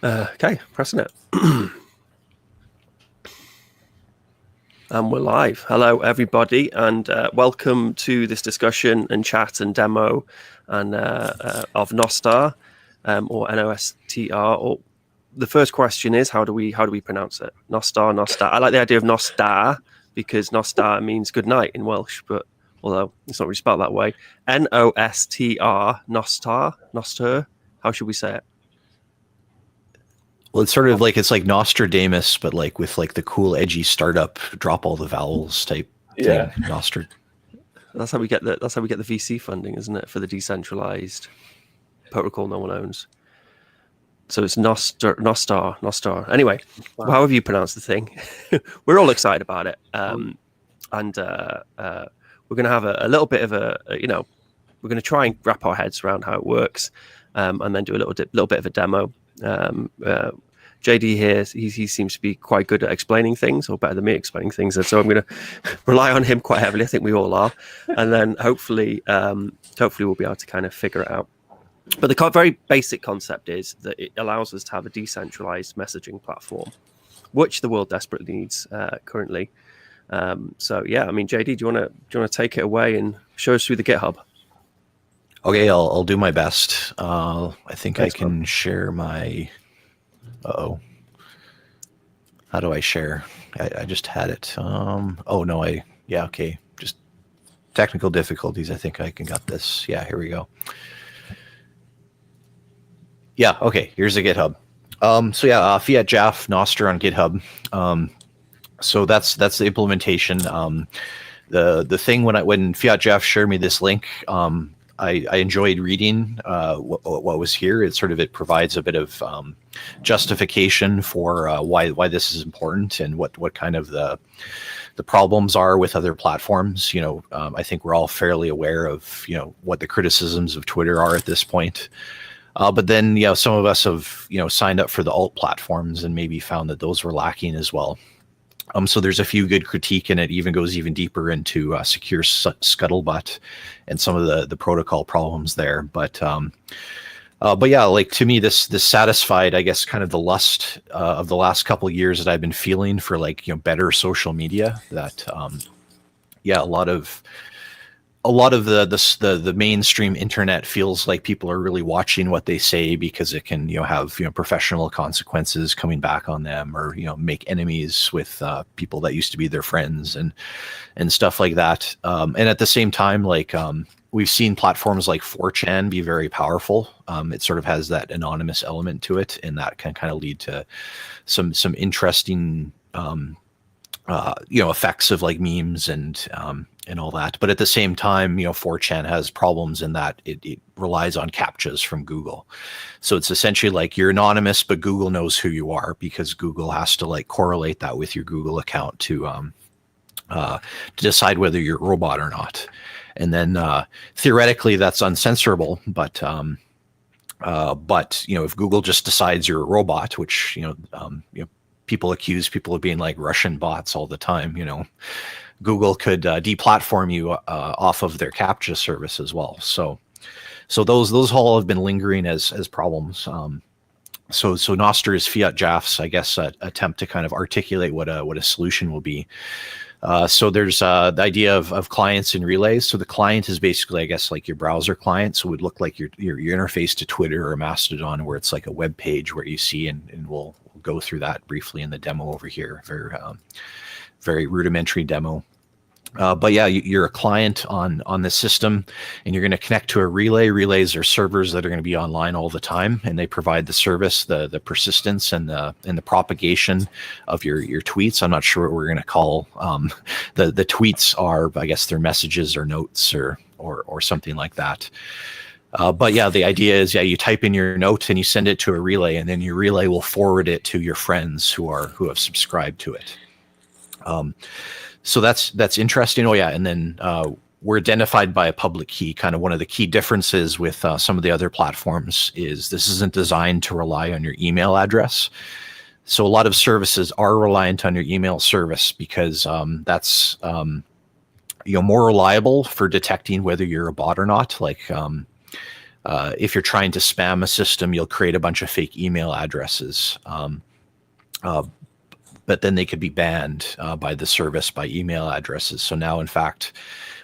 Okay, pressing it. And we're live. Hello, everybody, and welcome to this discussion and chat and demo and of Nostr or Nostr. Or the first question is, how do we pronounce it? Nostr, Nostr. I like the idea of Nostr because Nostr means good night in Welsh, but although it's not really spelled that way, Nostr, Nostr, Nostr. How should we say it? Well, it's sort of like Nostradamus, but like with like the cool, edgy startup, drop all the vowels type thing. Nostr. That's how we get the VC funding, isn't it, for the decentralized protocol no one owns. So it's Nostr. Anyway, wow. However you pronounce the thing, we're all excited about it, and we're going to have a little bit of we're going to try and wrap our heads around how it works, and then do a little bit of a demo. JD here, he seems to be quite good at explaining things, or better than me explaining things, and so I'm going to rely on him quite heavily. I think we all are, and then hopefully we'll be able to kind of figure it out. But the very basic concept is that it allows us to have a decentralized messaging platform, which the world desperately needs currently. So yeah, I mean, JD, do you want to take it away and show us through the GitHub? Okay, I'll do my best. I think I can share my. How do I share? I just had it. Oh no, okay. Just technical difficulties. I think I got this. Yeah, here we go. Yeah, okay. Here's the GitHub. So yeah, Fiat Jaff Nostr on GitHub. So that's the implementation. The thing when Fiat Jaff shared me this link, I enjoyed reading what was here. It provides a bit of justification for why this is important and what kind of the problems are with other platforms. I think we're all fairly aware of what the criticisms of Twitter are at this point. But then some of us have signed up for the alt platforms and maybe found that those were lacking as well. So there's a few good critique, and it even goes even deeper into secure scuttlebutt and some of the protocol problems there. But yeah, like to me, this satisfied, I guess, kind of the lust of the last couple of years that I've been feeling for better social media. That yeah, a lot of the mainstream internet feels like people are really watching what they say because it can have professional consequences coming back on them, or make enemies with people that used to be their friends and stuff like that. And at the same time, we've seen platforms like 4chan be very powerful. It sort of has that anonymous element to it, and that can kind of lead to some interesting effects of like memes and all that. But at the same time, 4chan has problems in that it relies on CAPTCHAs from Google. So it's essentially like you're anonymous, but Google knows who you are because Google has to like correlate that with your Google account to decide whether you're a robot or not. And then theoretically that's uncensorable, but if Google just decides you're a robot, which people accuse people of being like Russian bots all the time, Google could deplatform you off of their CAPTCHA service as well. So those all have been lingering as problems. So Nostr is Fiat Jaff's, I guess, attempt to kind of articulate what a solution will be. So there's the idea of clients and relays. So the client is basically, I guess, like your browser client. So it would look like your interface to Twitter or Mastodon, where it's like a web page where you see, and we'll go through that briefly in the demo over here. Very rudimentary demo. But yeah, you're a client on this system, and you're going to connect to a relay. Relays are servers that are going to be online all the time, and they provide the service, the persistence, and the propagation of your tweets. I'm not sure what we're going to call the tweets are. I guess they're messages or notes or something like that. But yeah, the idea is, you type in your note and you send it to a relay, and then your relay will forward it to your friends who have subscribed to it. So that's interesting. Oh yeah, and then we're identified by a public key. Kind of one of the key differences with some of the other platforms is this isn't designed to rely on your email address. So a lot of services are reliant on your email service because that's more reliable for detecting whether you're a bot or not. Like if you're trying to spam a system, you'll create a bunch of fake email addresses. But then they could be banned by the service by email addresses. So now, in fact,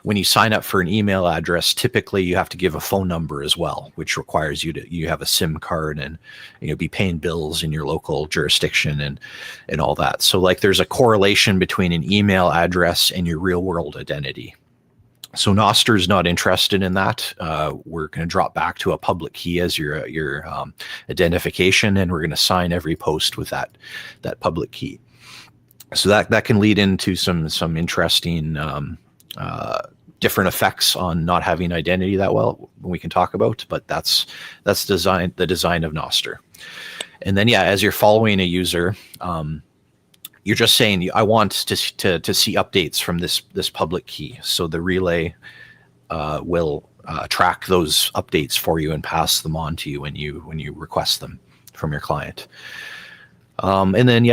when you sign up for an email address, typically you have to give a phone number as well, which requires you have a SIM card and be paying bills in your local jurisdiction and all that. So like there's a correlation between an email address and your real world identity. So Nostr is not interested in that. We're going to drop back to a public key as your identification, and we're going to sign every post with that public key. So that can lead into some interesting different effects on not having identity that well we can talk about, but that's the design of Nostr. And then as you're following a user, you're just saying I want to see updates from this public key. So the relay will track those updates for you and pass them on to you when you request them from your client. And then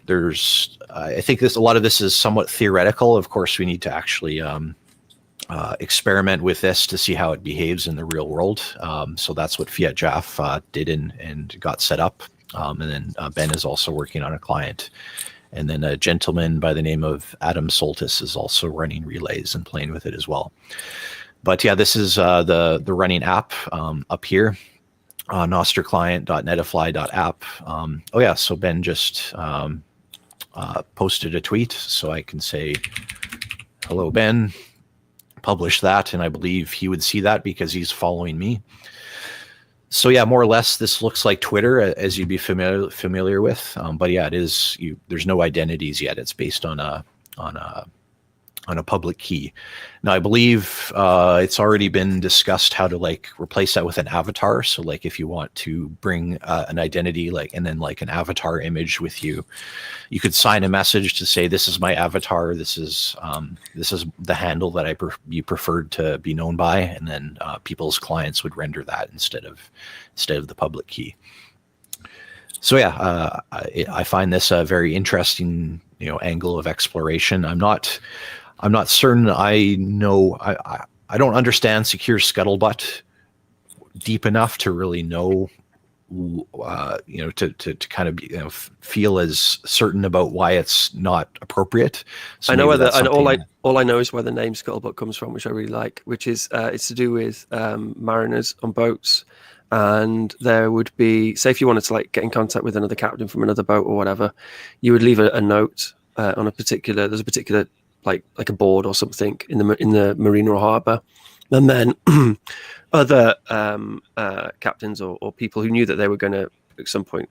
there's I think a lot of this is somewhat theoretical. Of course, we need to actually experiment with this to see how it behaves in the real world. So that's what Fiat Jaff did and got set up. And then Ben is also working on a client. And then a gentleman by the name of Adam Soltis is also running relays and playing with it as well. But this is the running app up here. Nostrclient.netify.app. So Ben just posted a tweet, so I can say, hello, Ben, publish that, and I believe he would see that because he's following me. So more or less, this looks like Twitter, as you'd be familiar with. But it is. There's no identities yet. It's based on a public key. Now, I believe it's already been discussed how to replace that with an avatar. So if you want to bring an identity and then an avatar image with you, you could sign a message to say, this is my avatar. This is the handle that you preferred to be known by. And then people's clients would render that instead of the public key. So I find this a very interesting angle of exploration. I'm not certain I know. I don't understand secure scuttlebutt deep enough to really know, to kind of feel as certain about why it's not appropriate. So I know all I know is where the name scuttlebutt comes from, which I really like, which is it's to do with mariners on boats. And there would be, say, if you wanted to get in contact with another captain from another boat or whatever, you would leave a note on there's a particular like a board or something in the marina or harbour, and then other captains or people who knew that they were going to at some point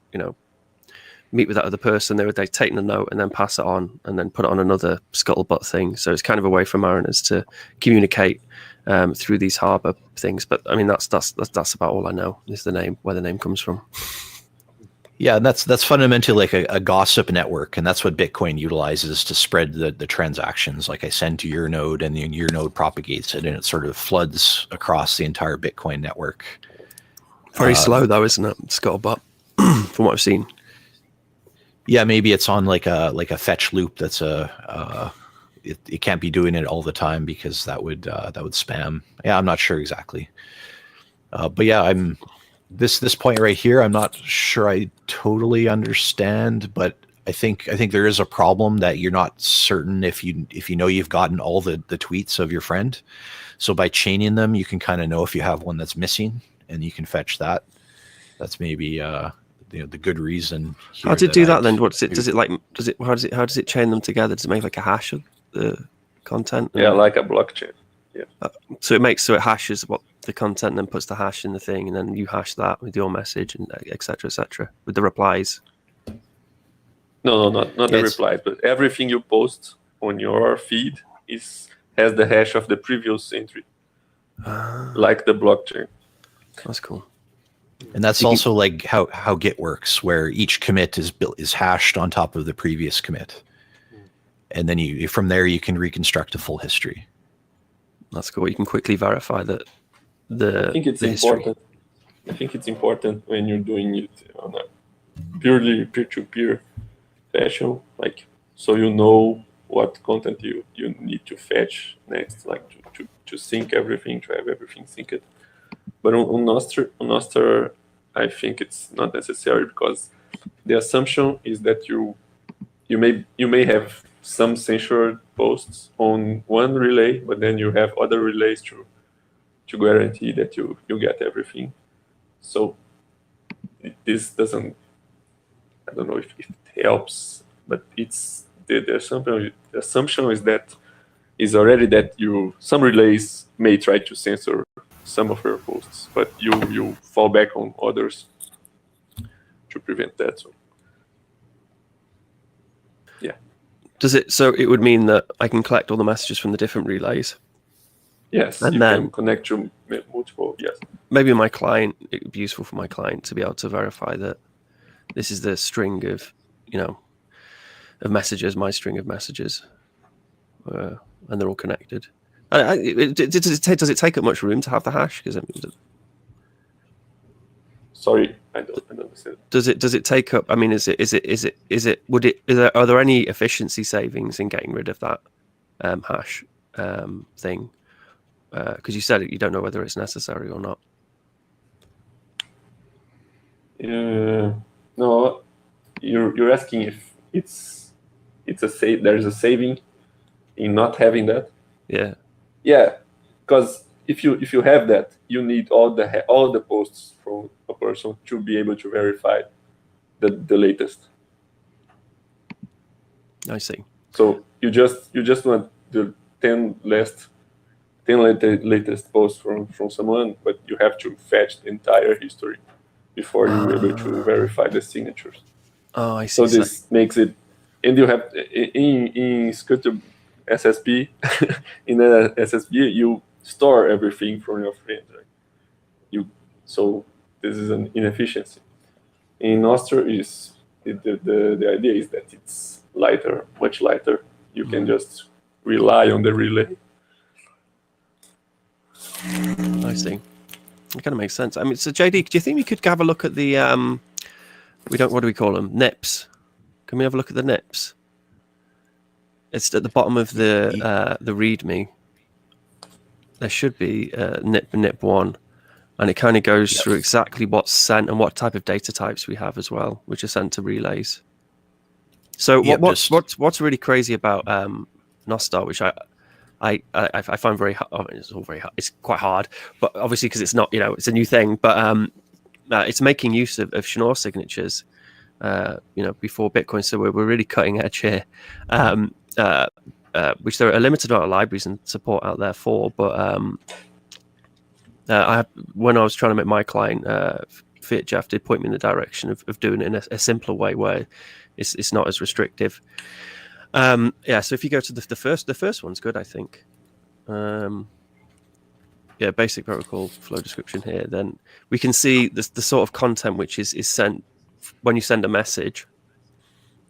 meet with that other person, they take the note and then pass it on and then put it on another scuttlebutt thing. So it's kind of a way for mariners to communicate through these harbour things. But I mean that's about all I know is where the name comes from. Yeah, and that's fundamentally a gossip network, and that's what Bitcoin utilizes to spread the transactions. I send to your node, and then your node propagates it, and it sort of floods across the entire Bitcoin network. Very slow, though, isn't it? Scuttlebutt, from what I've seen. Yeah, maybe it's on like a fetch loop. That's it can't be doing it all the time because that would spam. Yeah, I'm not sure exactly. But I'm. This point right here, I'm not sure I totally understand, but I think there is a problem that you're not certain if you know you've gotten all the tweets of your friend. So by chaining them, you can kind of know if you have one that's missing, and you can fetch that. That's maybe the good reason. How does it do that then? How does it chain them together? Does it make a hash of the content? Yeah, like a blockchain. Yeah. So it hashes what the content and then puts the hash in the thing, and then you hash that with your message and et cetera, with the replies. No, not the replies, but everything you post on your feed has the hash of the previous entry, like the blockchain. That's cool. And that's also like how Git works, where each commit is hashed on top of the previous commit, and then from there you can reconstruct a full history. That's cool. You can quickly verify that I think it's important. I think it's important when you're doing it on a purely peer-to-peer fashion, so you know what content you need to fetch next, to sync everything, to have everything synced. But on Nostr, I think it's not necessary, because the assumption is that you may have some censored posts on one relay, but then you have other relays to guarantee that you get everything. So this doesn't, I don't know if it helps, but it's the assumption is that is already that some relays may try to censor some of your posts, but you fall back on others to prevent that. So yeah. So it would mean that I can collect all the messages from the different relays? Yes, and you then can connect to multiple, yes. Maybe my client, it would be useful for my client to be able to verify that this is the string of, of messages, my string of messages, and they're all connected. Does it take up much room to have the hash? Sorry, I don't understand. Does it take up? I mean, are there any efficiency savings in getting rid of that hash thing? Because you said you don't know whether it's necessary or not. No, you're asking if there's a saving in not having that. Yeah. Yeah, because if you have that, you need all the posts from a person to be able to verify the latest. I see. So you just want the 10 latest posts from someone, but you have to fetch the entire history before you're able to verify the signatures. Oh, I see. So this makes it, and you have in Scooter SSP, in a SSP you store everything from your friends, right? So this is an inefficiency. In Nostr, the idea is that it's lighter, much lighter. You can just rely on the relay. I see. It kind of makes sense. I mean, so JD, do you think we could have a look at the what do we call them? NIPs. Can we have a look at the NIPs? It's at the bottom of the README. There should be NIP 1, and it kind of goes through exactly what's sent and what type of data types we have as well, which are sent to relays. So what's really crazy about Nostr, which I find very hard. It's all very hard. It's quite hard, but obviously because it's not, it's a new thing. But it's making use of Schnorr signatures, before Bitcoin. So we're really cutting edge here, which there are a limited amount of libraries and support out there for. But when I was trying to make my client, Fiat Jeff did point me in the direction of doing it in a simpler way where it's not as restrictive. So if you go to the first one's good, I think. Basic protocol flow description here. Then we can see the sort of content which is sent when you send a message.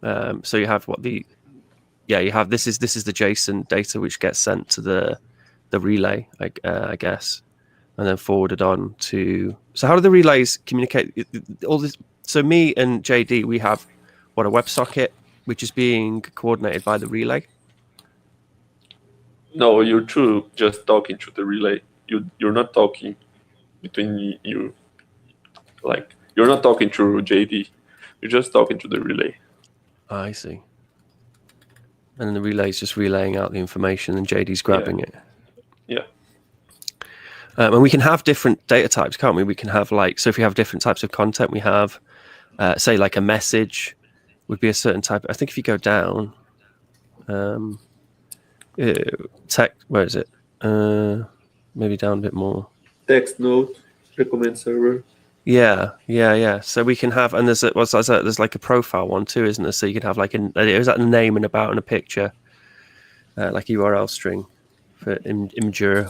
So you have you have this is the JSON data which gets sent to the relay, I guess, and then forwarded on to. So how do the relays communicate all this? So me and JD, we have a WebSocket, which is being coordinated by the relay. No, you're just talking to the relay. You're not talking between you. Like, you're not talking to JD. You're just talking to the relay. I see. And then the relay is just relaying out the information, and JD's grabbing it. Yeah. And we can have different data types, can't we? We can have so if we have different types of content, we have, say, like a message would be a certain type. I think if you go down, where is it? Maybe down a bit more. Text note, recommend server. Yeah. So we can have, and there's like a profile one too, isn't there? So you can have is that a name and about and a picture, like URL string for Imgur.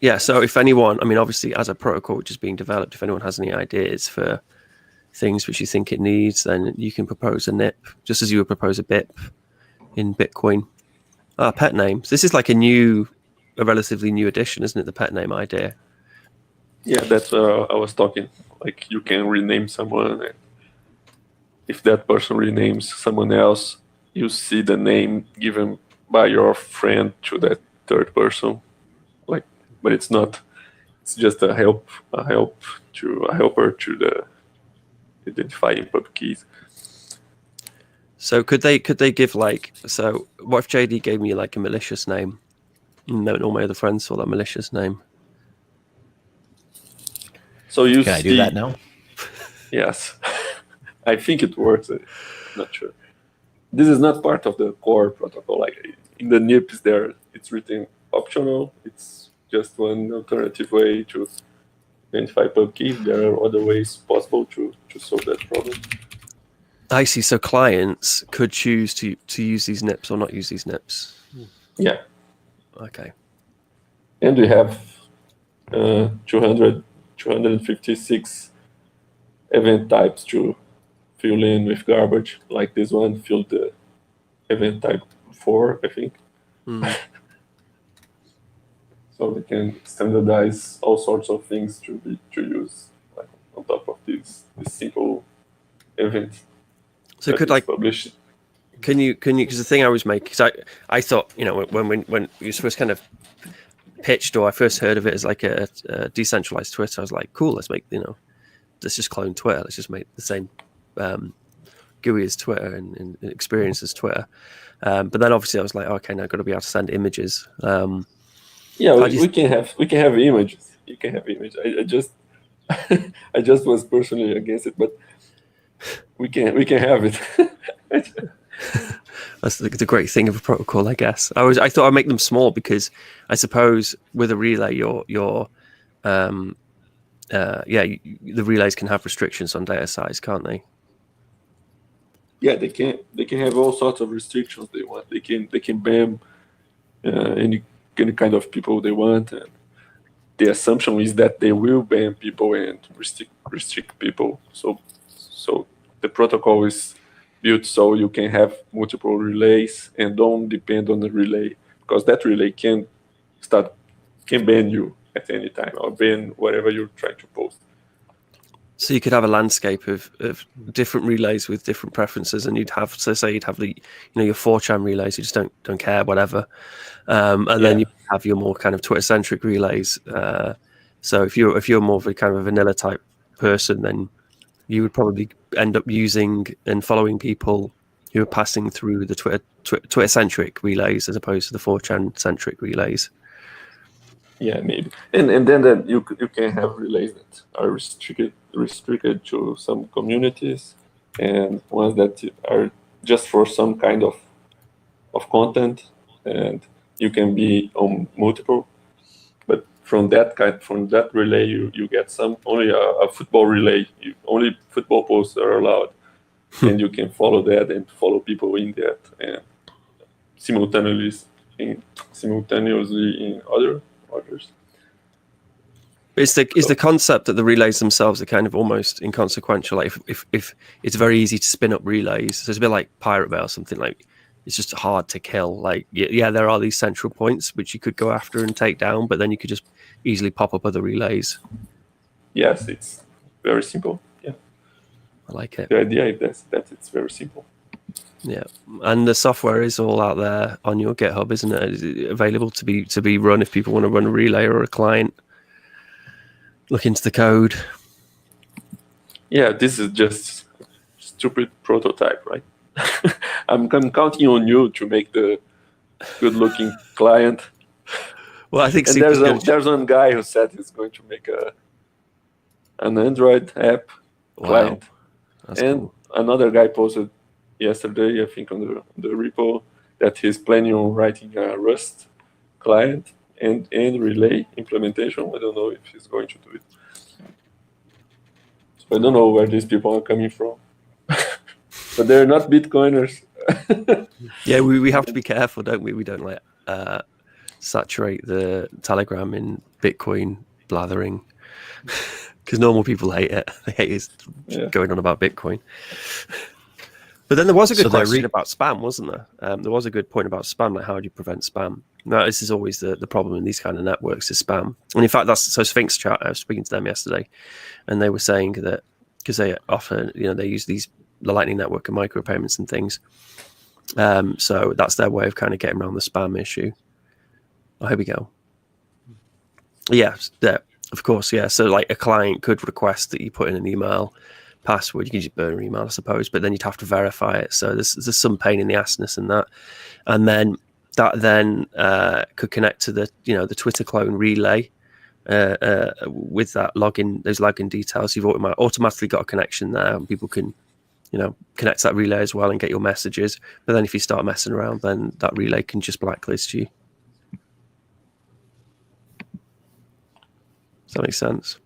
Yeah. So if anyone, I mean, obviously as a protocol which is being developed, if anyone has any ideas for things which you think it needs, then you can propose a NIP, just as you would propose a BIP in Bitcoin. Pet names. This is like a relatively new addition, isn't it? The pet name idea. Yeah, that's I was talking. Like, you can rename someone, and if that person renames someone else, you see the name given by your friend to that third person, like, but it's not. It's just a helper to the identifying public keys. So could they give like, so what if JD gave me like a malicious name? No, all my other friends saw that malicious name. So you Can I do that now? Yes, I think it works. I'm not sure. This is not part of the core protocol. Like in the NIPs, there it's written optional. It's just one alternative way to identify public keys. There are other ways possible to solve that problem. I see. So clients could choose to use these NIPs or not use these NIPs. Yeah. Okay. And we have 256 event types to fill in with garbage. Like this one filled the event type 4, I think. So we can standardize all sorts of things to use like on top of this simple event. So could like publish. Can you? Because the thing I was making, because I thought, you know, when you first kind of pitched, or I first heard of it as like a decentralized Twitter, I was like, cool, let's just clone Twitter. Let's just make the same GUI as Twitter and experience as Twitter. But then obviously I was like, okay, now I've got to be able to send images. Yeah, we can have images. You can have images. I just I just was personally against it, but we can have it. That's the great thing of a protocol, I guess. I thought I'd make them small because I suppose with a relay, the relays can have restrictions on data size, can't they? Yeah, they can have all sorts of restrictions they want. They can ban any kind of people they want, and the assumption is that they will ban people and restrict people. So the protocol is built so you can have multiple relays and don't depend on the relay, because that relay can ban you at any time or ban whatever you're trying to post. So you could have a landscape of different relays with different preferences, and you'd have, so say you'd have the, your 4chan relays, you just don't care, whatever, and then you have your more kind of Twitter centric relays. So if you're more of a kind of a vanilla type person, then you would probably end up using and following people who are passing through the Twitter centric relays as opposed to the 4chan centric relays. Yeah, maybe. And then you can have relays that are restricted to some communities, and ones that are just for some kind of content, and you can be on multiple. But from that relay, you get only a football relay. Only football posts are allowed, and you can follow that and follow people in that, and simultaneously in others. Is the concept that the relays themselves are kind of almost inconsequential? Like if it's very easy to spin up relays, so it's a bit like Pirate Bay or something, like it's just hard to kill. Like there are these central points which you could go after and take down, but then you could just easily pop up other relays. Yes, it's very simple. Yeah, I like it. The idea is that it's very simple. Yeah, and the software is all out there on your GitHub, isn't it? Is it available to be run if people want to run a relay or a client? Look into the code. Yeah, this is just stupid prototype, right? I'm counting on you to make the good-looking client. Well, I think there's one guy who said he's going to make an Android app client. That's and cool. Another guy posted yesterday, I think, on the repo, that he's planning on writing a Rust client and relay implementation. I don't know if he's going to do it. So I don't know where these people are coming from. But they're not Bitcoiners. Yeah, we have to be careful, don't we? We don't saturate the Telegram in Bitcoin blathering, because normal people hate it. They hate us going on about Bitcoin. But then there was a good question about spam, wasn't there? There was a good point about spam, like how do you prevent spam? Now, this is always the problem in these kind of networks is spam. And in fact, so Sphinx Chat, I was speaking to them yesterday, and they were saying that because they offer, they use the Lightning Network and micropayments and things, So that's their way of kind of getting around the spam issue. Oh, here we go. Yeah, of course, yeah. So like a client could request that you put in an email password. You can just burn your email, I suppose, but then you'd have to verify it. So there's some pain in the assness in that. And then that then could connect to the the Twitter clone relay with that those login details. You've automatically got a connection there, and people can connect to that relay as well and get your messages. But then if you start messing around, then that relay can just blacklist you. Does that make sense?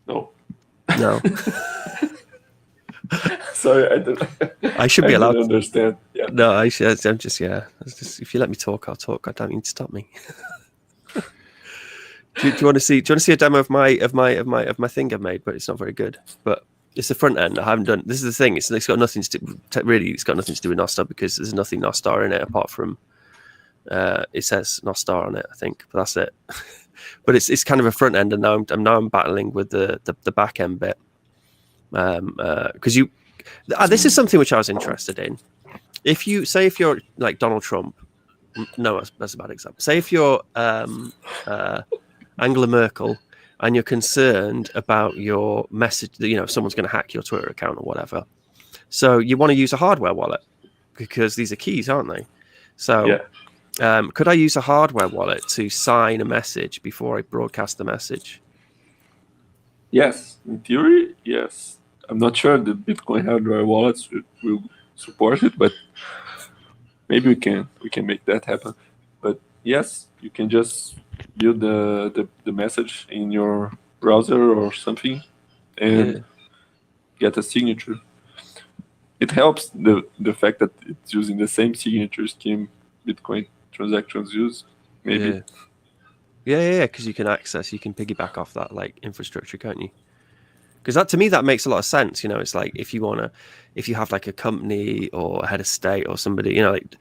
No. Sorry, I should be allowed to understand. Yeah. No, I'm just if you let me talk, I'll talk. I don't need to stop me. do you want to see a demo of my thing I've made? But it's not very good. But it's the front end. I haven't done. This is the thing. It's got nothing to do. Really, it's got nothing to do with Nostr because there's nothing Nostr in it apart from it says Nostr on it, I think. But that's it. But it's kind of a front end, and now I'm battling with the back end bit. Because this is something which I was interested in. If you're like Donald Trump, no, that's a bad example. Say if you're Angela Merkel and you're concerned about your message, someone's going to hack your Twitter account or whatever. So you want to use a hardware wallet because these are keys, aren't they? So yeah. Could I use a hardware wallet to sign a message before I broadcast the message? Yes, in theory, yes. I'm not sure the Bitcoin hardware wallets will support it, but maybe we can make that happen. But yes, you can just build the message in your browser or something and get a signature. It helps the fact that it's using the same signature scheme Bitcoin transactions use. Maybe. Yeah, because you can piggyback off that like infrastructure, can't you? Because to me that makes a lot of sense. It's like if you have like a company or a head of state or somebody, like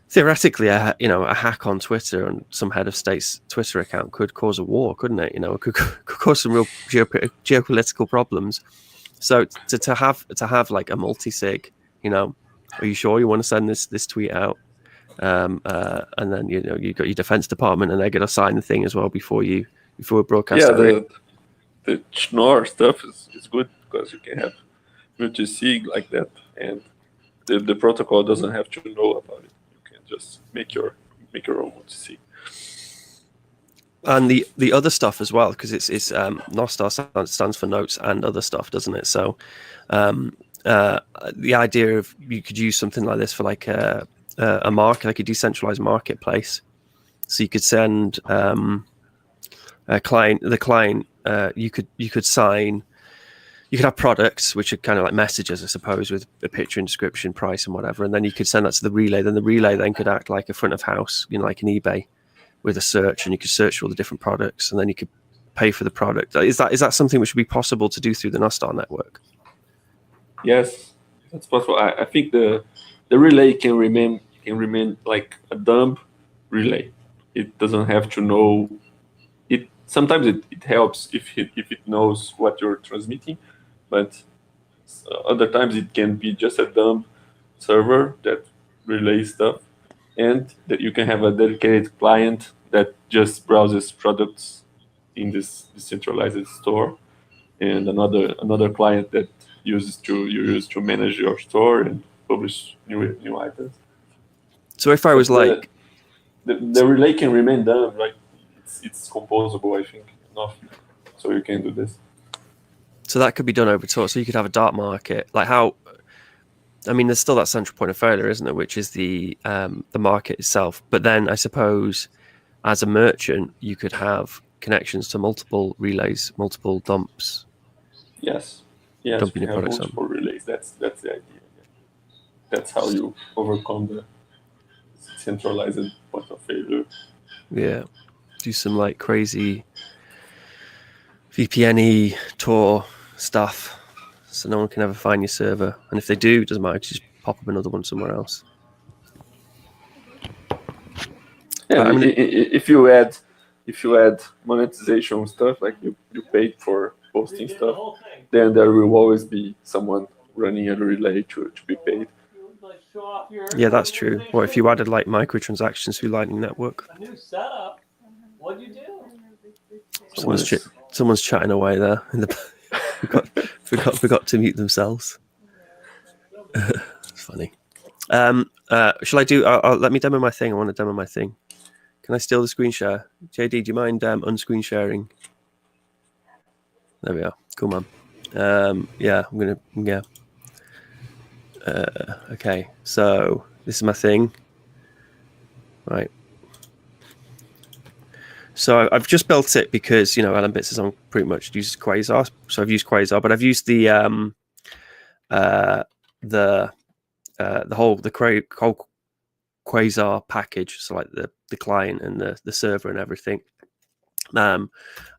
theoretically a hack on Twitter and some head of state's Twitter account could cause a war, couldn't it? It could cause some real geopolitical problems. So to have like a multi-sig, are you sure you want to send this tweet out? And then you've got your defense department and they're going to sign the thing as well before we broadcast it. The Schnorr stuff is good because you can have multi-sig like that, and the protocol doesn't have to know about it. You can just make your own multi-sig. And the other stuff as well, because it's Nostr stands for notes and other stuff, doesn't it? So the idea of you could use something like this for like a market, like a decentralized marketplace. So you could send the client. You could sign. You could have products which are kind of like messages, I suppose, with a picture and description, price, and whatever. And then you could send that to the relay. Then the relay then could act like a front of house, like an eBay, with a search, and you could search for all the different products, and then you could pay for the product. Is that something which would be possible to do through the Nostr network? Yes, that's possible. I think the relay can remain like a dumb relay. It doesn't have to know. Sometimes it helps if it knows what you're transmitting, but other times it can be just a dumb server that relays stuff, and that you can have a dedicated client that just browses products in this decentralized store, and another client that you use to manage your store and publish new items. So if I was the relay can remain dumb, right? It's composable, I think, enough, so you can do this. So that could be done over Tor. So you could have a dark market, like how. I mean, there's still that central point of failure, isn't there? Which is the market itself. But then I suppose, as a merchant, you could have connections to multiple relays, multiple dumps. Yes, dumping you your have products multiple relays. That's the idea. That's how you overcome the centralized point of failure. Yeah, do some like crazy VPN-y Tor stuff, so no one can ever find your server. And if they do, it doesn't matter. Just pop up another one somewhere else. Yeah, if you add monetization stuff, like you paid for posting stuff, then there will always be someone running a relay to be paid. Yeah, that's true. Or if you added like microtransactions through Lightning Network. A new setup. What'd you do? Someone's chatting away there. Forgot to mute themselves. It's funny. Shall I do? Let me demo my thing. I want to demo my thing. Can I steal the screen share? JD, do you mind unscreen sharing? There we are. Cool, man. Yeah, I'm gonna. Yeah. Okay, so this is my thing. Right. So I've just built it because, you know, LMBits is on pretty much uses Quasar. So I've used Quasar, but I've used the whole Quasar package, so like the client and the server and everything. And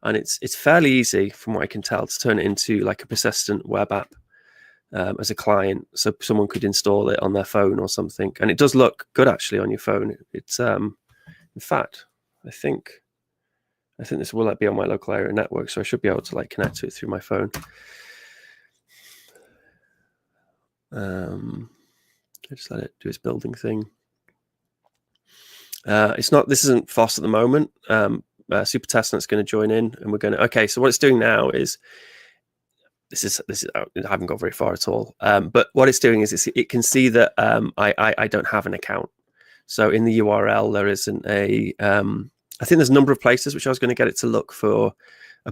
it's fairly easy, from what I can tell, to turn it into like a persistent web app as a client, so someone could install it on their phone or something. And it does look good actually on your phone. It's in fact, I think this will be on my local area network, so I should be able to like connect to it through my phone. Just let it do its building thing. This isn't FOSS at the moment. Super Testnet's going to join in, and we're going to. Okay, so what it's doing now is this is I haven't got very far at all. But what it's doing is it can see that I don't have an account. So in the URL there isn't a. I think there's a number of places which I was going to get it to look for a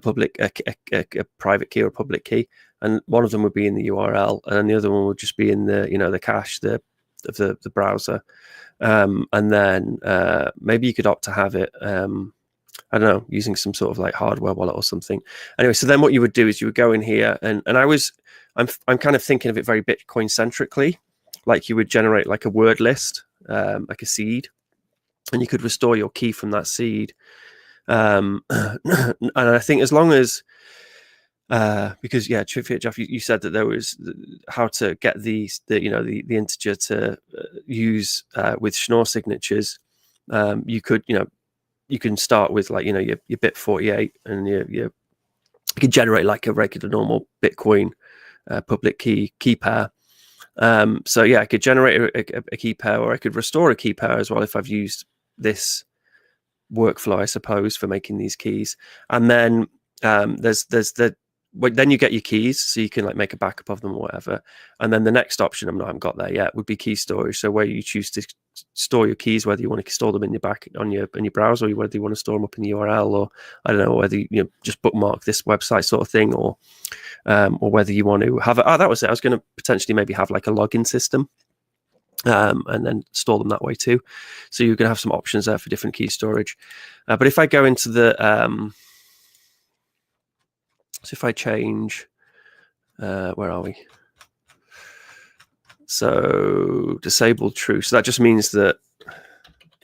private key or a public key, and one of them would be in the URL, and the other one would just be in the the cache of the browser, and then maybe you could opt to have it. I don't know, using some sort of like hardware wallet or something. Anyway, so then what you would do is you would go in here, and I'm kind of thinking of it very Bitcoin centrically, like you would generate like a word list, like a seed, and you could restore your key from that seed. And I think as long as because yeah, Jeff, you said that there was how to get the integer to use with Schnorr signatures. You could you can start with like your bit 48, and you can generate like a regular normal Bitcoin public key pair. So yeah, I could generate a key pair, or I could restore a key pair as well if I've used this workflow, I suppose, for making these keys. And then then you get your keys, so you can like make a backup of them or whatever. And then the next option, I haven't got there yet, would be key storage. So where you choose to store your keys, whether you want to store them in your browser, or whether you want to store them up in the URL, or I don't know, whether you just bookmark this website sort of thing, or whether you want to have it. Oh, that was it. I was going to potentially maybe have like a login system, and then store them that way too. So you're going to have some options there for different key storage. But if I go into the so if I change, where are we? So disabled true. So that just means that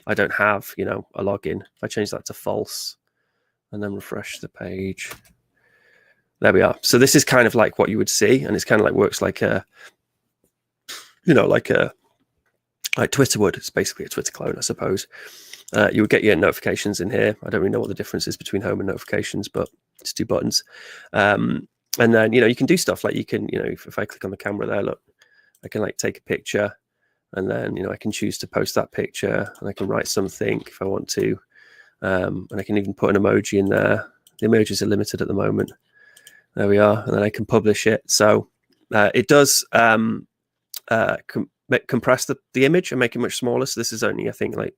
I don't have, a login. If I change that to false and then refresh the page, there we are. So this is kind of like what you would see, and it's kind of like works like a, like Twitter would. It's basically a Twitter clone, I suppose. You would get your notifications in here. I don't really know what the difference is between home and notifications, but it's two buttons. And then, you can do stuff like you can, if I click on the camera there, look, I can like take a picture, and then, I can choose to post that picture, and I can write something if I want to. And I can even put an emoji in there. The emojis are limited at the moment. There we are. And then I can publish it. So it does compress the image and make it much smaller. So this is only, I think, like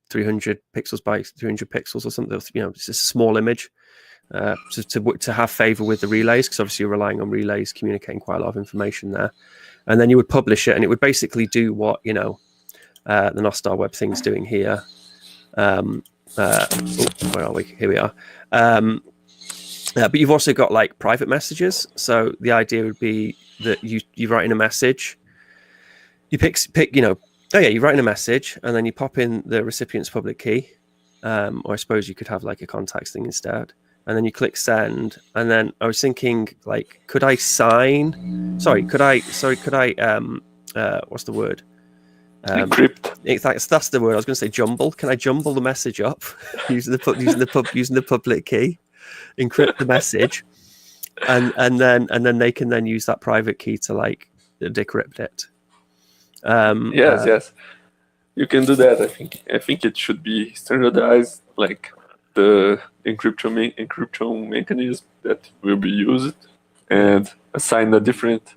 300 pixels by 300 pixels or something. It's just a small image. To have favor with the relays, because obviously you're relying on relays communicating quite a lot of information there. And then you would publish it, and it would basically do what the Nostr web thing's doing here. Where are we? Here we are. But you've also got like private messages. So the idea would be that you write in a message, you you write in a message, and then you pop in the recipient's public key, or I suppose you could have like a contacts thing instead. And then you click send, and then I was thinking, like, could I sign? Could I? What's the word? Encrypt. That's the word. I was going to say jumble. Can I jumble the message up using the public key, encrypt the message, and then they can then use that private key to like decrypt it. Yes. You can do that. I think it should be standardized, like the encryption mechanism that will be used, and assign a different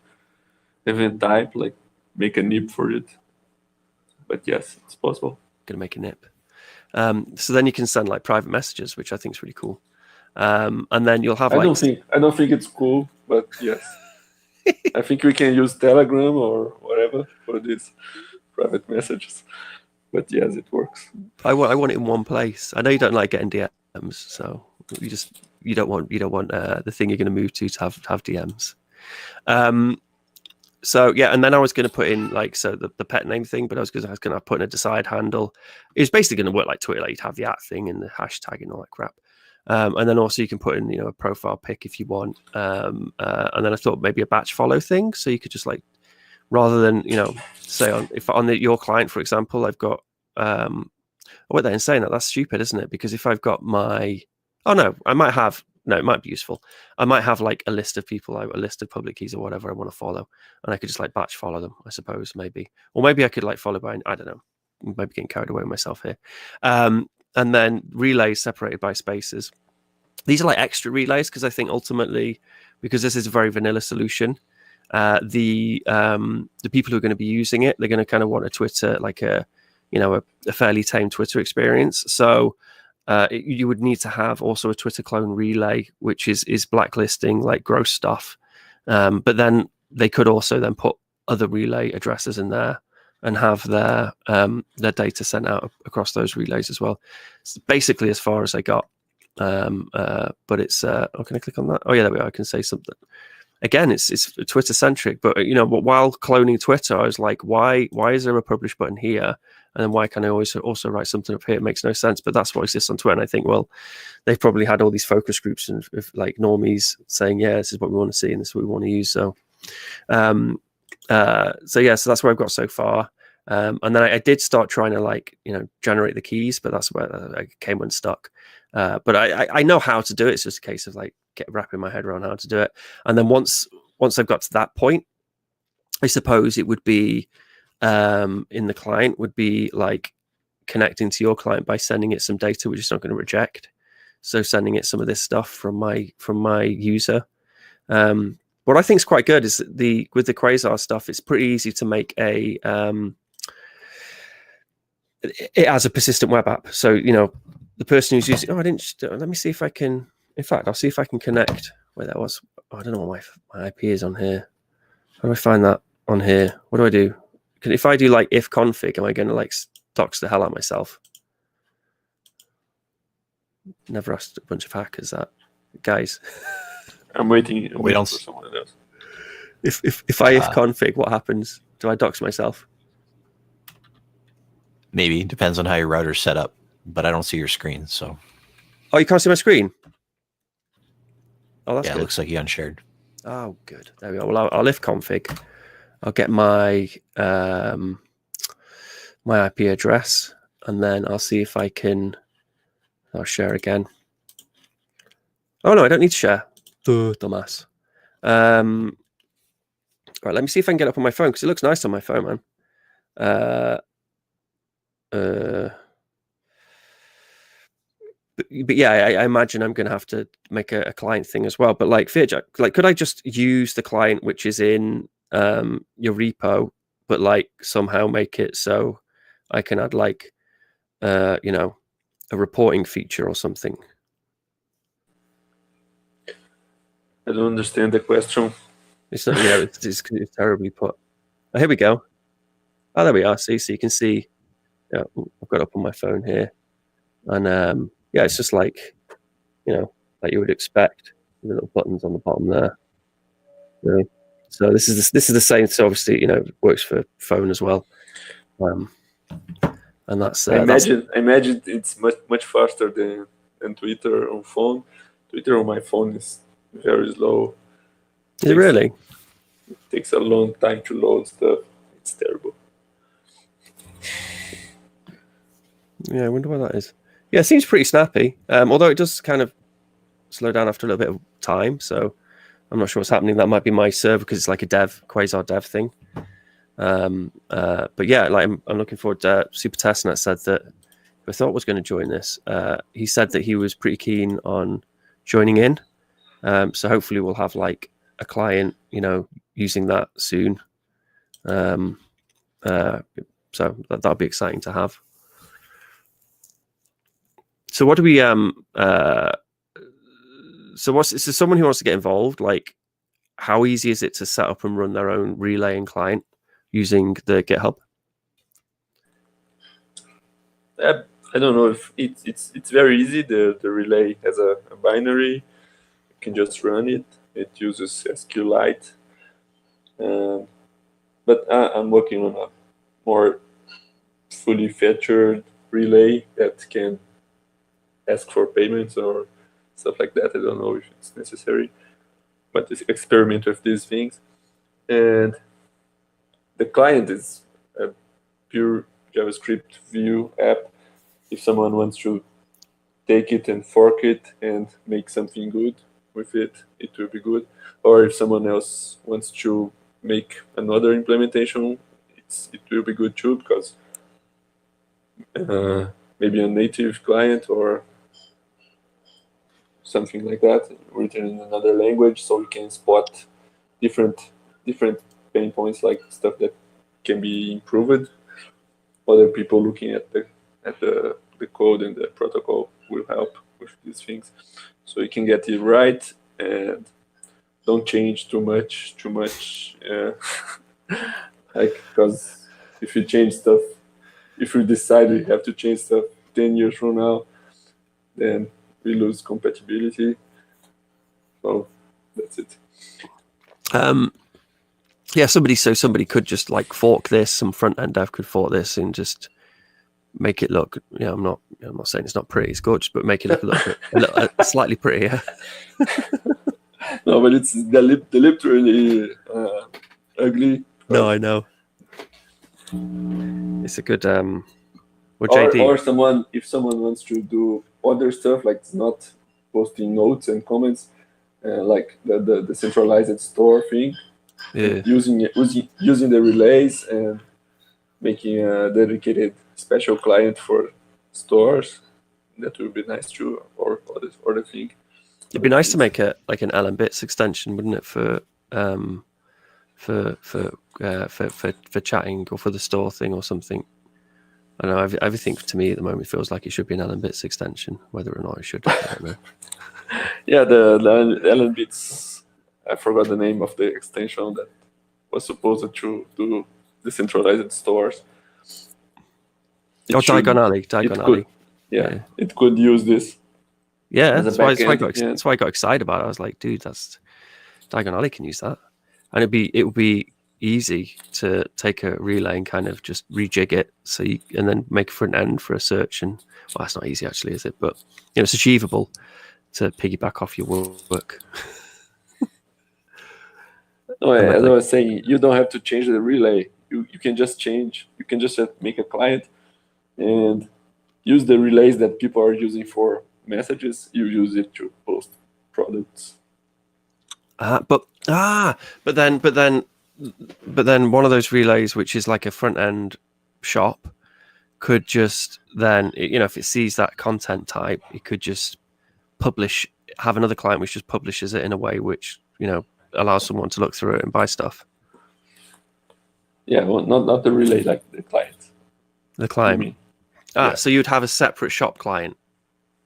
event type, like make a nib for it. But yes, it's possible. Gonna make a nip. So then you can send like private messages, which I think is really cool. And then you'll have I don't think it's cool, but yes. I think we can use Telegram or whatever for these private messages. But yes, it works. I want it in one place. I know you don't like getting DMs, so you don't want the thing you're going to move to have DMs. So yeah, and then I was going to put in the pet name thing, but I was going to put in a decide handle. It was basically going to work like Twitter, like you'd have the @ thing and the hashtag and all that crap. And then also you can put in a profile pic if you want. And then I thought maybe a batch follow thing, so you could just like, rather than say on your client, for example, I've got what they're saying that's stupid, isn't it? Because if I've got it might be useful. I might have like a list of people, a list of public keys or whatever I want to follow, and I could just like batch follow them, I suppose, maybe. Or maybe I could like follow by, I don't know, maybe getting carried away with myself here. And then relays separated by spaces. These are like extra relays because I think ultimately, because this is a very vanilla solution, the people who are going to be using it, they're going to kind of want a Twitter, like a fairly tame Twitter experience. So you would need to have also a Twitter clone relay, which is blacklisting like gross stuff. But then they could also then put other relay addresses in there and have their data sent out across those relays as well. It's basically as far as I got. But it's can I click on that? Oh yeah, there we are. I can say something. Again, it's Twitter centric, but while cloning Twitter, I was like, why is there a publish button here? And then why can I always also write something up here? It makes no sense, but that's what exists on Twitter. And I think, well, they've probably had all these focus groups and like normies saying, yeah, this is what we want to see and this is what we want to use. So, so that's where I've got so far. And then I did start trying to generate the keys, but that's where I came unstuck. But I know how to do it. It's just a case of like wrapping my head around how to do it. And then once I've got to that point, I suppose it would be in the client would be like connecting to your client by sending it some data which it's not going to reject. So sending it some of this stuff from my user. What I think is quite good is with the Quasar stuff, it's pretty easy to make it as a persistent web app. So the person who's using let me see if I can. In fact, I'll see if I can connect where that was. I don't know what my IP is on here. How do I find that on here? What do I do? If I do like if config, am I going to like dox the hell out of myself? Never asked a bunch of hackers that, guys. I'm waiting for someone else. If I if config, what happens? Do I dox myself? Maybe, depends on how your router's set up, but I don't see your screen, so. Oh, you can't see my screen? Oh, that's good. It looks like you unshared. Oh, good. There we go. Well, I'll if config. I'll get my my IP address, and then I'll see if I can. I'll share again. Oh no, I don't need to share. Dumbass. Right, let me see if I can get up on my phone because it looks nice on my phone, man. But yeah, I imagine I'm going to have to make a client thing as well. But like Fearjack, like, could I just use the client which is in your repo, but like somehow make it so I can add like a reporting feature or something? I don't understand the question. It's not. It's terribly put. Oh, here we go. Oh, there we are. See, so you can see. Yeah, I've got it up on my phone here, and yeah, it's just like like you would expect, the little buttons on the bottom there. So this is the same. So obviously, it works for phone as well. And that's I imagine it's much faster than Twitter on phone. Twitter on my phone is very slow. Is it really? It takes a long time to load stuff. It's terrible. Yeah, I wonder why that is. Yeah, it seems pretty snappy. Although it does kind of slow down after a little bit of time. So I'm not sure what's happening. That might be my server because it's like a Quasar dev thing. But yeah, like I'm looking forward to Super Testnet said that who I thought was going to join this. He said that he was pretty keen on joining in. So hopefully we'll have like a client, using that soon. So that'll be exciting to have. So what do we so someone who wants to get involved, like how easy is it to set up and run their own relay and client using the GitHub? I don't know if it's very easy. The relay has a binary. You can just run it. It uses SQLite. But I'm working on a more fully featured relay that can ask for payments or stuff like that. I don't know if it's necessary, but just experiment with these things. And the client is a pure JavaScript view app. If someone wants to take it and fork it and make something good with it, it will be good. Or if someone else wants to make another implementation, it will be good too, because maybe a native client or something like that written in another language, so you can spot different pain points, like stuff that can be improved. Other people looking at the code and the protocol will help with these things, so you can get it right and don't change too much. Like, because if you change stuff, if you decide you have to change stuff 10 years from now, then we lose compatibility. So that's it. Yeah, somebody could just like fork this. Some front end dev could fork this and just make it look. I'm not saying it's not pretty. It's gorgeous, but make it look a little slightly prettier. No, but it's literally ugly. No, I know. It's a good or someone, if someone wants to do other stuff, like it's not posting notes and comments, like the decentralized store thing, using the relays and making a dedicated special client for stores, that would be nice too. Or other thing. It'd be nice to make an LM-Bits extension, wouldn't it, for chatting or for the store thing or something. I don't know. Everything to me at the moment feels like it should be an LM-Bits extension. Whether or not it should, I don't know. Yeah, the LM-Bits. I forgot the name of the extension that was supposed to do decentralized stores. Diagon Alley. Yeah, it could use this. Yeah, that's why I got excited about it. I was like, dude, Diagon Alley can use that, and it would be easy to take a relay and kind of just rejig it, and then make a front end for a search. And well, that's not easy actually, is it? But it's achievable to piggyback off your work. No, as I was saying, you don't have to change the relay. You can just make a client and use the relays that people are using for messages. You use it to post products. But then one of those relays, which is like a front end shop, could just then, if it sees that content type, it could just have another client which just publishes it in a way which allows someone to look through it and buy stuff. Yeah, well, not the relay, like the client. The client. Yeah. So you'd have a separate shop client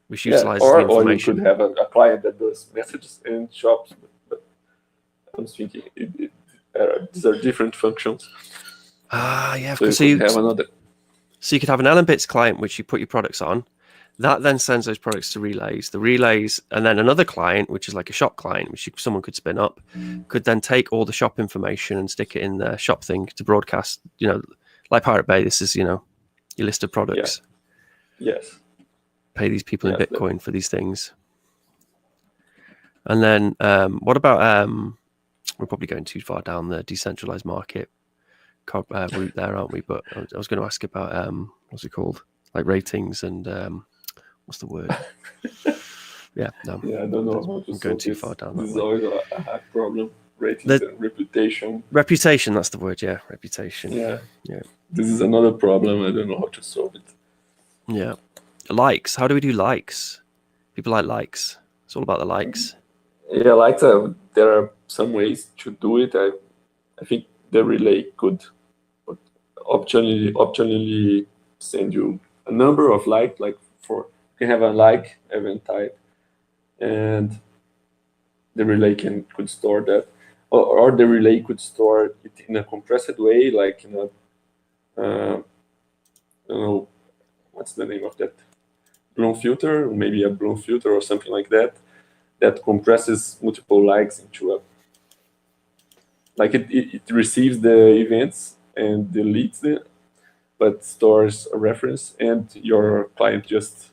which utilizes or, the information. Or you could have a client that does messages and shops, but I'm thinking these are different functions. Yeah. So you could have another. So you could have an LM-Bits client which you put your products on. That then sends those products to relays. The relays, and then another client, which is like a shop client, which someone could spin up, could then take all the shop information and stick it in the shop thing to broadcast. Like Pirate Bay, this is your list of products. Yeah. Yes. Pay these people in Bitcoin for these things. And then what about we're probably going too far down the decentralized market route there, aren't we? But I was going to ask about what's it called, like ratings and what's the word? Yeah, no. Yeah, I don't know. I'm going too far down that way. This is always a hack problem. ratings and reputation. Reputation, that's the word, yeah. Reputation. Yeah. Yeah. This is another problem. I don't know how to solve it. Yeah. Likes. How do we do likes? People like likes. It's all about the likes. Yeah, like there are some ways to do it. I think the relay could optionally send you a number of like for you can have a like event type, and the relay could store that, or the relay could store it in a compressed way, like in a I don't know what's the name of that Bloom filter, maybe a Bloom filter or something like that, that compresses multiple likes into a, like it receives the events and deletes them, but stores a reference, and your client just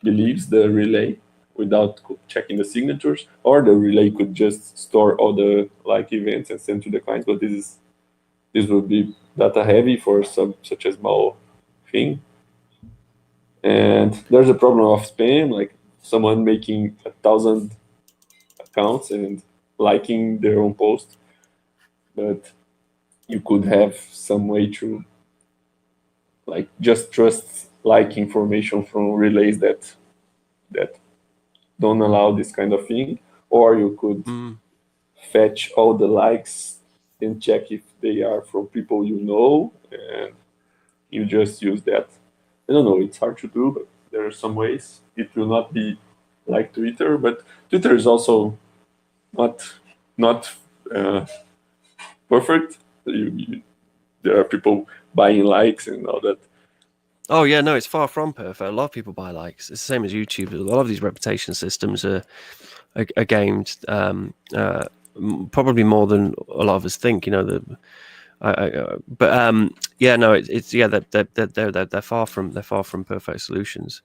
believes the relay without checking the signatures, or the relay could just store all the like events and send to the client. But this would be data heavy for such a small thing. And there's a problem of spam, like someone making 1,000 accounts and liking their own post. But you could have some way to like just trust like information from relays that don't allow this kind of thing, or you could fetch all the likes and check if they are from people you know, and you just use that. I don't know, it's hard to do, but there are some ways. It will not be like Twitter, but Twitter is also not perfect. There are people buying likes and all that. Oh yeah, no, it's far from perfect. A lot of people buy likes. It's the same as YouTube. A lot of these reputation systems are gamed, probably more than a lot of us think. You know, yeah, no, they're far from perfect solutions.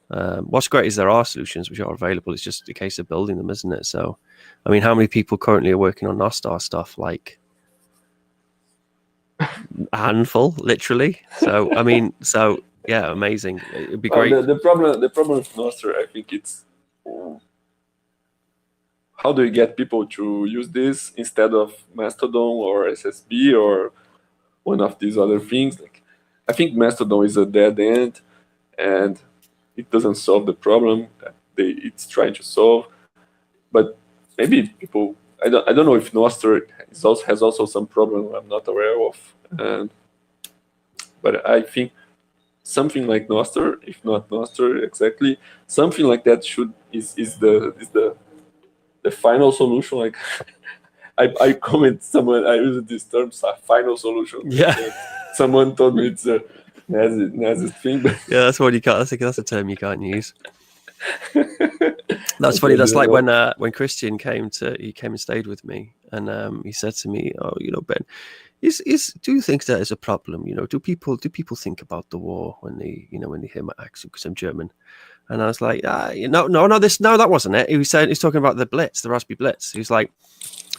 What's great is there are solutions which are available. It's just a case of building them, isn't it? So, I mean, how many people currently are working on Nostr stuff? Like a handful, literally. So, I mean, yeah, amazing. It'd be great. The problem with Nostr, I think it's how do you get people to use this instead of Mastodon or SSB or one of these other things? Like, I think Mastodon is a dead end, and it doesn't solve the problem that it's trying to solve. But maybe people, I don't know if Nostr has also some problem I'm not aware of. But I think something like Nostr, if not Nostr exactly, something like that is the final solution. Like I comment someone, I use this term, final solution. Yeah. Someone told me it's a Nazi thing. But yeah, that's what you can't. I think that's a term you can't use. That's funny. That's like when Christian came and stayed with me, and he said to me, "Oh, you know, Ben, do you think that is a problem? You know, do people think about the war when they hear my accent because I'm German?" And I was like, no, that wasn't it. He's talking about the Blitz, the Raspberry Blitz. He was like,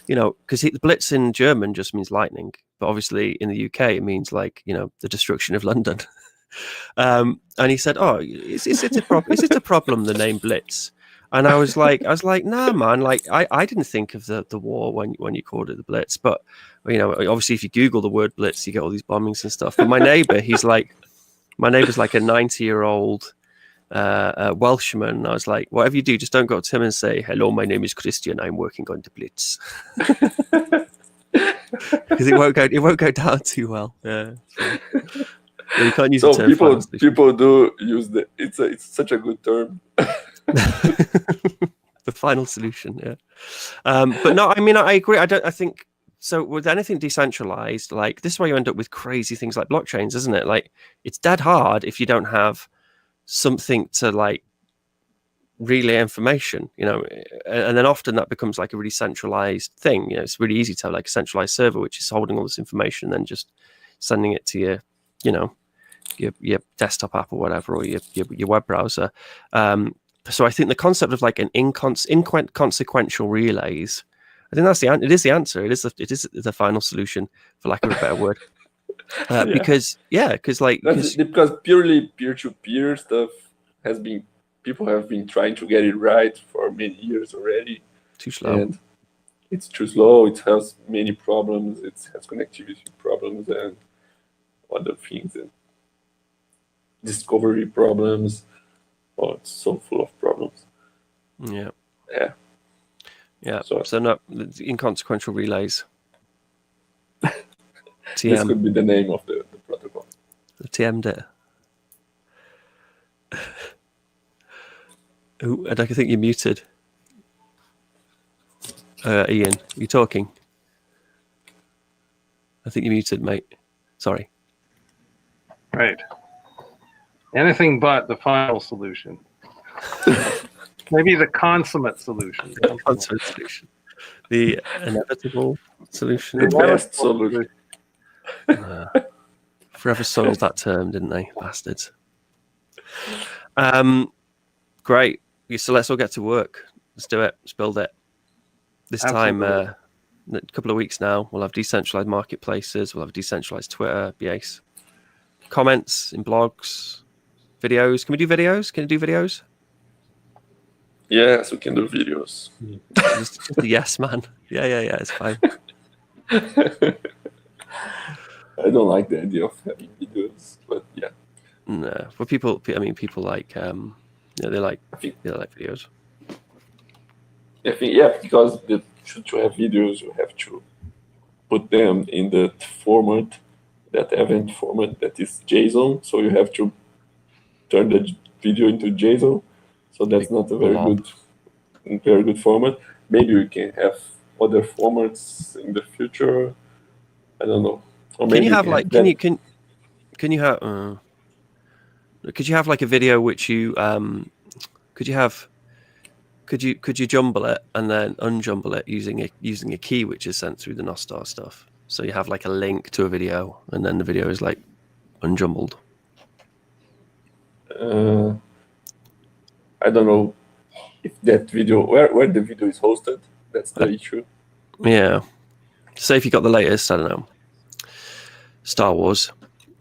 you know, because the Blitz in German just means lightning, but obviously in the UK it means like, you know, the destruction of London. And he said, "Oh, is it a problem, the name Blitz?" And I was like, "Nah, man. Like, I didn't think of the war when you called it the Blitz. But you know, obviously, if you Google the word Blitz, you get all these bombings and stuff. But my neighbor's like a 90-year-old Welshman. And I was like, whatever you do, just don't go up to him and say, 'Hello, my name is Christian. I'm working on the Blitz,' because it won't go down too well. Yeah." You can't use so the term people do use it's such a good term. The final solution, yeah. But no, I mean, I agree. I think so. With anything decentralized, like this is why you end up with crazy things like blockchains, isn't it? Like it's dead hard if you don't have something to like relay information, you know, and then often that becomes like a really centralized thing. You know, it's really easy to have like a centralized server which is holding all this information and then just sending it to your, you know, your desktop app or whatever, or your web browser. So I think the concept of like an inconsequential relays, I think it is the answer. It is the final solution, for lack of a better word. Because purely peer-to-peer stuff people have been trying to get it right for many years already. Too slow. And it's too slow. It has many problems. It has connectivity problems and other things, and discovery problems. Oh, it's so full of problems. Yeah. Yeah. Yeah. So- So no inconsequential relays. This TM. could be the name of the protocol. The TM'd it. Ooh, and I think you're muted. Ian, you talking? I think you're muted, mate. Sorry. Right. Anything but the final solution. Maybe the consummate solution. Consummate solution. The inevitable solution. The best solution. Forever soiled that term, didn't they, bastards? Great. So let's all get to work. Let's do it. Let's build it. This time, a couple of weeks now, we'll have decentralized marketplaces. We'll have decentralized Twitter, BASE. Comments in blogs, videos. Can we do videos? Can you do videos? Yes, we can do videos. Just a yes, man. Yeah, it's fine. I don't like the idea of having videos, but yeah. No, but people like, they like videos. I think, because to have videos, you have to put them in the format, that event format that is JSON. So you have to turn the video into JSON. So that's not a very good format. Maybe we can have other formats in the future. I don't know. Or Can you have could you have like a video which you could you jumble it and then unjumble it using a key which is sent through the Nostr stuff? So you have like a link to a video and then the video is like unjumbled. I don't know if that video where the video is hosted. That's the issue. Yeah. Say if you got the latest, I don't know, Star Wars.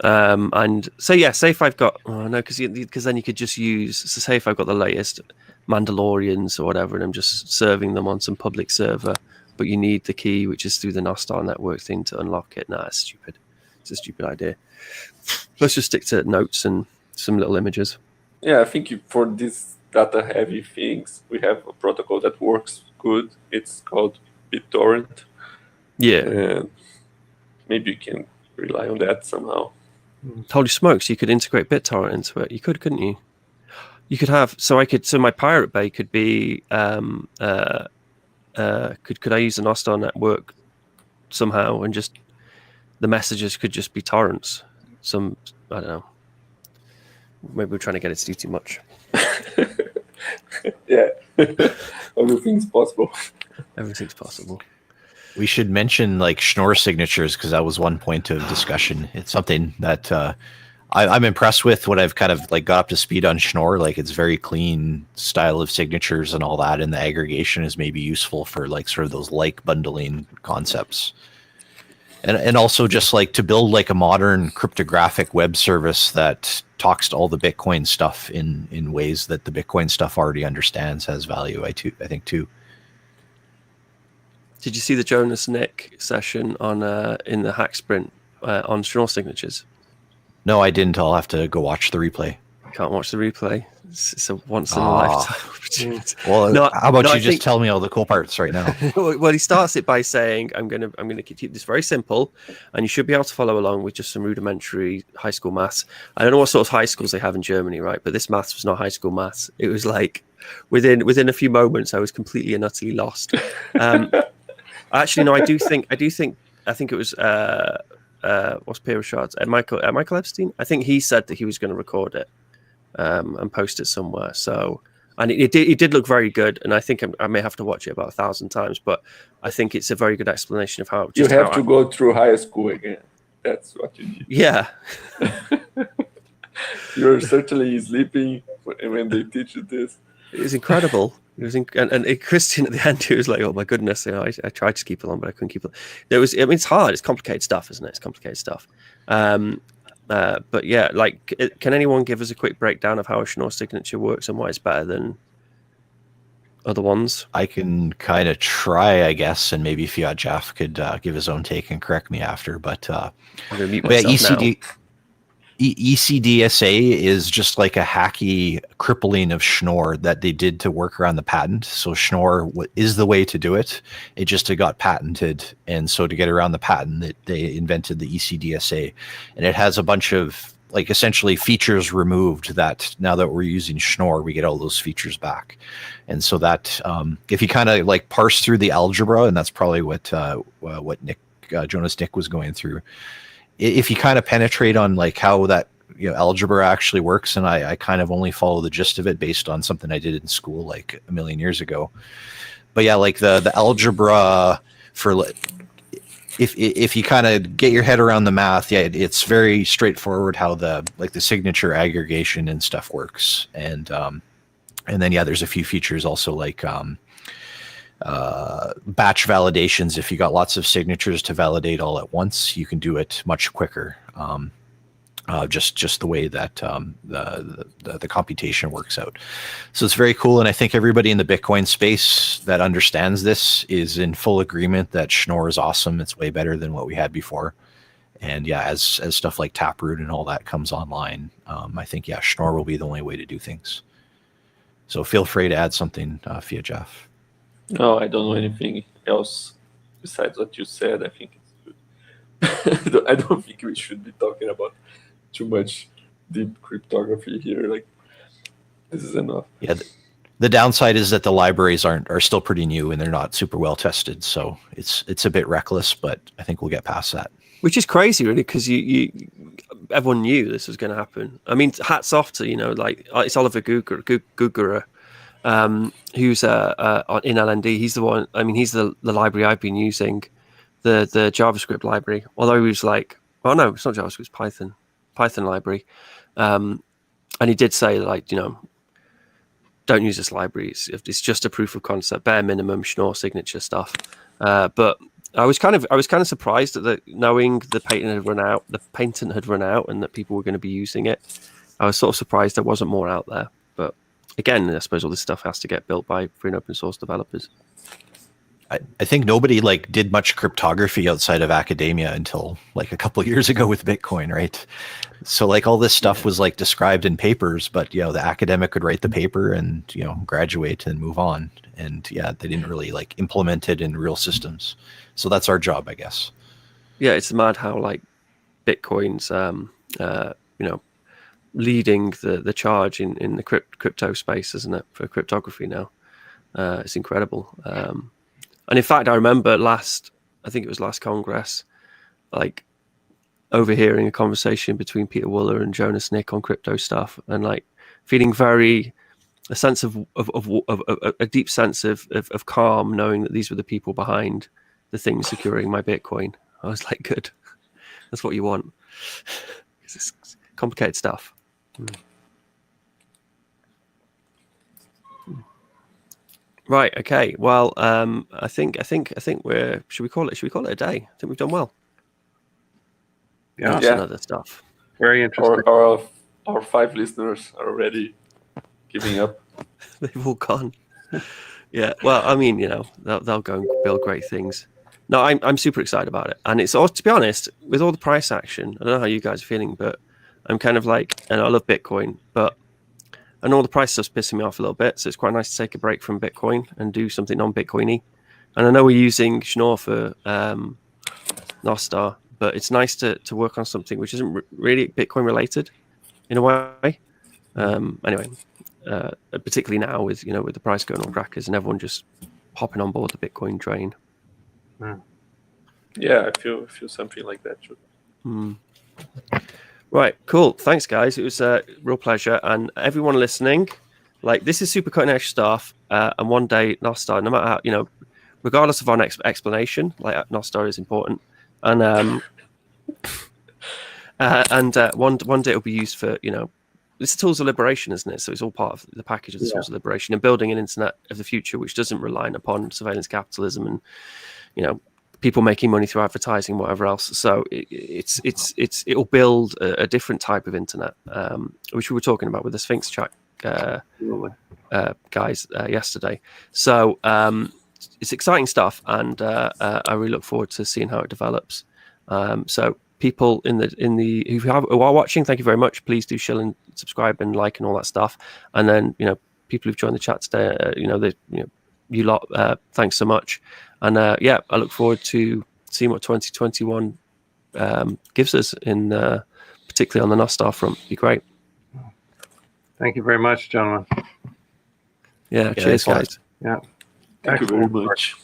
And say if I've got because then you could just use, so say if I've got the latest Mandalorians or whatever and I'm just serving them on some public server, but you need the key which is through the Nostr network thing to unlock it. Nah, it's stupid. It's a stupid idea. Let's just stick to notes and some little images. Yeah, I think for these data heavy things we have a protocol that works good. It's called BitTorrent. Yeah. And maybe you can rely on that somehow. Holy smokes, you could integrate BitTorrent into it. You could, couldn't you? You could have, so my Pirate Bay could be, could I use the Nostr network somehow and just, the messages could just be torrents? I don't know. Maybe we're trying to get it to do too much. Yeah, everything's possible. Everything's possible. We should mention like Schnorr signatures because that was one point of discussion. It's something that I'm impressed with. What I've kind of like got up to speed on Schnorr, like it's very clean style of signatures and all that, and the aggregation is maybe useful for like sort of those like bundling concepts. And also just like to build like a modern cryptographic web service that talks to all the Bitcoin stuff in ways that the Bitcoin stuff already understands has value. I think too. Did you see the Jonas Nick session on in the Hacksprint on Schnorr signatures? No, I didn't. I'll have to go watch the replay. Can't watch the replay. It's a once in a lifetime opportunity. Well, how about you just tell me all the cool parts right now? Well, he starts it by saying, "I'm gonna keep this very simple, and you should be able to follow along with just some rudimentary high school maths." I don't know what sort of high schools they have in Germany, right? But this maths was not high school maths. It was like within a few moments, I was completely and utterly lost. Actually, no, I think it was what's Pierre Richard's Michael Epstein. I think he said that he was going to record it and post it somewhere. So, and it did look very good. And I think I may have to watch it about 1,000 times, but I think it's a very good explanation of how You have to go through high school again. That's what you need. Yeah. You're certainly sleeping when they teach you this. It was incredible. It was and Christian at the end, he was like, "Oh my goodness!" I tried to keep it on, but I couldn't keep it. It's hard. It's complicated stuff, isn't it? It's complicated stuff. But yeah, like, can anyone give us a quick breakdown of how a Schnorr signature works and why it's better than other ones? I can kind of try, I guess, and maybe Fiat Jeff could give his own take and correct me after. But I'm going to mute yeah, myself now. ECDSA is just like a hacky crippling of Schnorr that they did to work around the patent. So Schnorr is the way to do it. It just got patented. And so to get around the patent, they invented the ECDSA. And it has a bunch of like essentially features removed that now that we're using Schnorr, we get all those features back. And so that if you kind of like parse through the algebra, and that's probably what Jonas Nick was going through. If you kind of penetrate on like how that algebra actually works, and I kind of only follow the gist of it based on something I did in school like a million years ago. But yeah, like the algebra for if you kind of get your head around the math, yeah, it's very straightforward how the signature aggregation and stuff works, and then yeah, there's a few features also like batch validations. If you got lots of signatures to validate all at once, you can do it much quicker. Just the way that the computation works out. So it's very cool, and I think everybody in the Bitcoin space that understands this is in full agreement that Schnorr is awesome. It's way better than what we had before. And yeah, as stuff like Taproot and all that comes online, I think yeah, Schnorr will be the only way to do things. So feel free to add something, Fiat Jeff. No, I don't know anything else besides what you said. I think it's good. I don't think we should be talking about too much deep cryptography here. Like, this is enough. Yeah, the downside is that the libraries are still pretty new and they're not super well tested. So it's a bit reckless, but I think we'll get past that. Which is crazy, really, because everyone knew this was going to happen. I mean, hats off to like it's Oliver Gugerer. Who's in LND. He's the one. I mean, he's the library I've been using, the JavaScript library. Although he was like, oh no, it's not JavaScript, it's Python library. And he did say like, don't use this library. It's just a proof of concept, bare minimum Schnorr signature stuff. But I was kind of surprised that knowing the patent had run out, and that people were going to be using it. I was sort of surprised there wasn't more out there. Again, I suppose all this stuff has to get built by free and open source developers. I think nobody like did much cryptography outside of academia until like a couple of years ago with Bitcoin, right? So like all this stuff was like described in papers, but the academic could write the paper and graduate and move on. And yeah, they didn't really like implement it in real systems. So that's our job, I guess. Yeah, it's mad how like Bitcoin's leading the charge in the crypto space, isn't it, for cryptography now? It's incredible. And in fact, I remember I think it was last Congress, like overhearing a conversation between Peter Wooler and Jonas Nick on crypto stuff, and like feeling a sense of a deep sense of calm, knowing that these were the people behind the things securing my Bitcoin. I was like, good, that's what you want. It's complicated stuff. Right. Okay. Well, I think we're. Should we call it a day? I think we've done well. Yeah. Some other stuff. Very interesting. Our 5 listeners are already giving up. They've all gone. Yeah. Well, I mean, they'll go and build great things. No, I'm super excited about it, and it's all, to be honest, with all the price action. I don't know how you guys are feeling, but I'm kind of like, and I love Bitcoin, but I know all the price stuff's pissing me off a little bit, so it's quite nice to take a break from Bitcoin and do something non-Bitcoiny. And I know we're using Schnorr for Nostr, but it's nice to work on something which isn't really Bitcoin related in a way. Anyway, particularly now with with the price going on crackers and everyone just hopping on board the Bitcoin train. Yeah, I feel something like that too. Right, cool. Thanks, guys. It was a real pleasure. And everyone listening, like, this is super cutting edge stuff. And one day, Nostr, no matter how, regardless of our next explanation, like, Nostr is important. And one day it'll be used for, it's the tools of liberation, isn't it? So it's all part of the package of the tools of liberation and building an internet of the future, which doesn't rely upon surveillance capitalism and, people making money through advertising and whatever else. So it'll build a different type of internet, which we were talking about with the Sphinx chat guys yesterday. So it's exciting stuff, and I really look forward to seeing how it develops. So people who are watching, thank you very much. Please do share and subscribe and like and all that stuff. And then people who've joined the chat today, you lot, thanks so much. And I look forward to seeing what 2021 gives us in particularly on the Nostr front. Be great. Thank you very much, gentlemen. Yeah, cheers, guys. Yeah. Thank you very much.